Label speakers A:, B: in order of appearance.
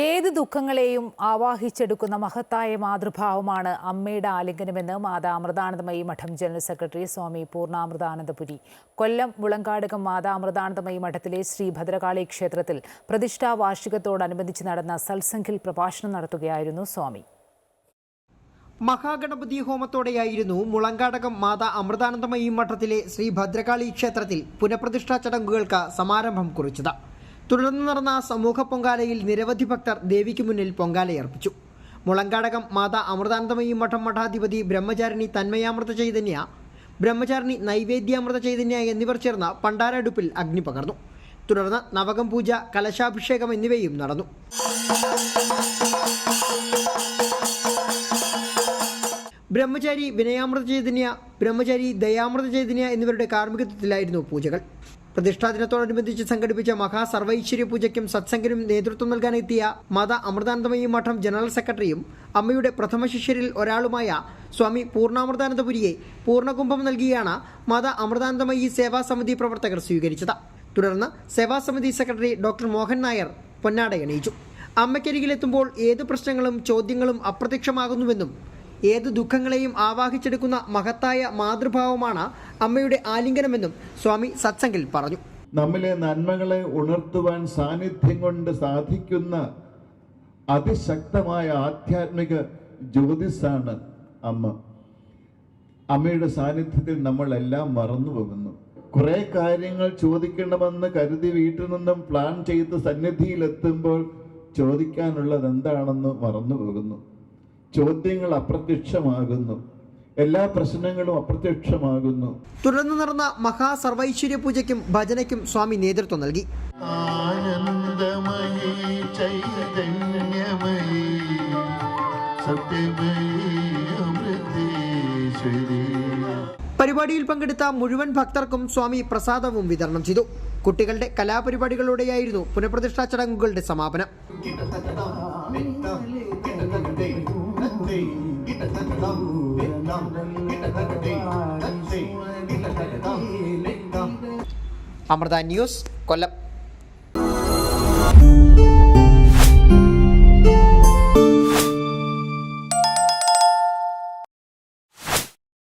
A: ഏത് ദുഃഖങ്ങളെയും ആവാഹിച്ചെടുക്കുന്ന മഹത്തായ മാതൃഭാവമാണ് അമ്മയുടെ ആലിംഗനമെന്ന് മാതാ അമൃതാനന്ദമയി മഠം ജനറൽ സെക്രട്ടറി സ്വാമി പൂർണ്ണാമൃതാനന്ദപുരി. കൊല്ലം മുളങ്കാടകം മാതാ അമൃതാനന്ദമയി മഠത്തിലെ ശ്രീ ഭദ്രകാളി ക്ഷേത്രത്തിൽ പ്രതിഷ്ഠാ വാർഷികത്തോടനുബന്ധിച്ച് നടന്ന സത്സംഗിൽ പ്രഭാഷണം നടത്തുകയായിരുന്നു സ്വാമി.
B: മഹാഗണപതി ഹോമത്തോടെയായിരുന്നു മുളങ്കാടകം മാതാ അമൃതാനന്ദമയി മഠത്തിലെ ശ്രീ ഭദ്രകാളി ക്ഷേത്രത്തിൽ പുനഃപ്രതിഷ്ഠാ ചടങ്ങുകൾക്ക് സമാരംഭം കുറിച്ചത്. തുടർന്ന് നടന്ന സമൂഹ പൊങ്കാലയിൽ നിരവധി ഭക്തർ ദേവിക്ക് മുന്നിൽ പൊങ്കാലയർപ്പിച്ചു. മുളങ്കാടകം മാതാ അമൃതാനന്ദമയി മഠം മഠാധിപതി ബ്രഹ്മചാരിണി തന്മയാമൃത ചൈതന്യ, ബ്രഹ്മചാരിണി നൈവേദ്യാമൃത ചൈതന്യ എന്നിവർ ചേർന്ന് പണ്ടാരടുപ്പിൽ അഗ്നി പകർന്നു. തുടർന്ന് നവകം പൂജ, കലശാഭിഷേകം എന്നിവയും നടന്നു. ബ്രഹ്മചാരി വിനയാമൃത ചൈതന്യ, ബ്രഹ്മചാരി ദയാമൃത ചൈതന്യ എന്നിവരുടെ കാർമ്മികത്വത്തിലായിരുന്നു പൂജകൾ. പ്രതിഷ്ഠാ ദിനത്തോടനുബന്ധിച്ച് സംഘടിപ്പിച്ച മഹാസർവൈശ്വര്യ പൂജയ്ക്കും സത്സംഗിനും നേതൃത്വം നൽകാനെത്തിയ മാതാ അമൃതാനന്ദമയി മഠം ജനറൽ സെക്രട്ടറിയും അമ്മയുടെ പ്രഥമ ശിഷ്യരിൽ ഒരാളുമായ സ്വാമി പൂർണ്ണാമൃതാനന്ദപുരിയെ പൂർണ്ണകുംഭം നൽകിയാണ് മാതാ അമൃതാനന്ദമയി സേവാസമിതി പ്രവർത്തകർ സ്വീകരിച്ചത്. തുടർന്ന് സേവാസമിതി സെക്രട്ടറി ഡോക്ടർ മോഹൻ നായർ പൊന്നാടയണിയിച്ചു. അമ്മയ്ക്കരികിലെത്തുമ്പോൾ ഏത് പ്രശ്നങ്ങളും ചോദ്യങ്ങളും അപ്രത്യക്ഷമാകുന്നുവെന്നും ഏത് ദുഃഖങ്ങളെയും ആവാഹിച്ചെടുക്കുന്ന മഹത്തായ മാതൃഭാവമാണ് അമ്മയുടെ ആലിംഗനമെന്നും സ്വാമി സത്സംഗിൽ പറഞ്ഞു.
C: നമ്മിലെ നന്മകളെ ഉണർത്തുവാൻ സാന്നിധ്യം കൊണ്ട് സാധിക്കുന്ന അതിശക്തമായ ആധ്യാത്മിക ജ്യോതിസാണ് അമ്മ. അമ്മയുടെ സാന്നിധ്യത്തിൽ നമ്മളെല്ലാം മറന്നു പോകുന്നു. കുറെ കാര്യങ്ങൾ ചോദിക്കണമെന്ന് കരുതി വീട്ടിൽ നിന്നും പ്ലാൻ ചെയ്ത് സന്നിധിയിലെത്തുമ്പോൾ ചോദിക്കാനുള്ളത് എന്താണെന്ന് മറന്നു പോകുന്നു. ചോദ്യങ്ങൾ അപ്രത്യക്ഷമാകുന്നു, എല്ലാ പ്രശ്നങ്ങളും അപ്രത്യക്ഷമാകുന്നു.
B: തുടർന്ന് നടന്ന മഹാസർവൈശ്വര്യ പൂജയ്ക്കും ഭജനയ്ക്കും സ്വാമി നേതൃത്വം നൽകി. പരിപാടിയിൽ പങ്കെടുത്ത മുഴുവൻ ഭക്തർക്കും സ്വാമി പ്രസാദവും വിതരണം ചെയ്തു. കുട്ടികളുടെ കലാപരിപാടികളോടെയായിരുന്നു പുനഃപ്രതിഷ്ഠാ ചടങ്ങുകളുടെ സമാപനം. അമൃത ന്യൂസ്, കൊല്ലം.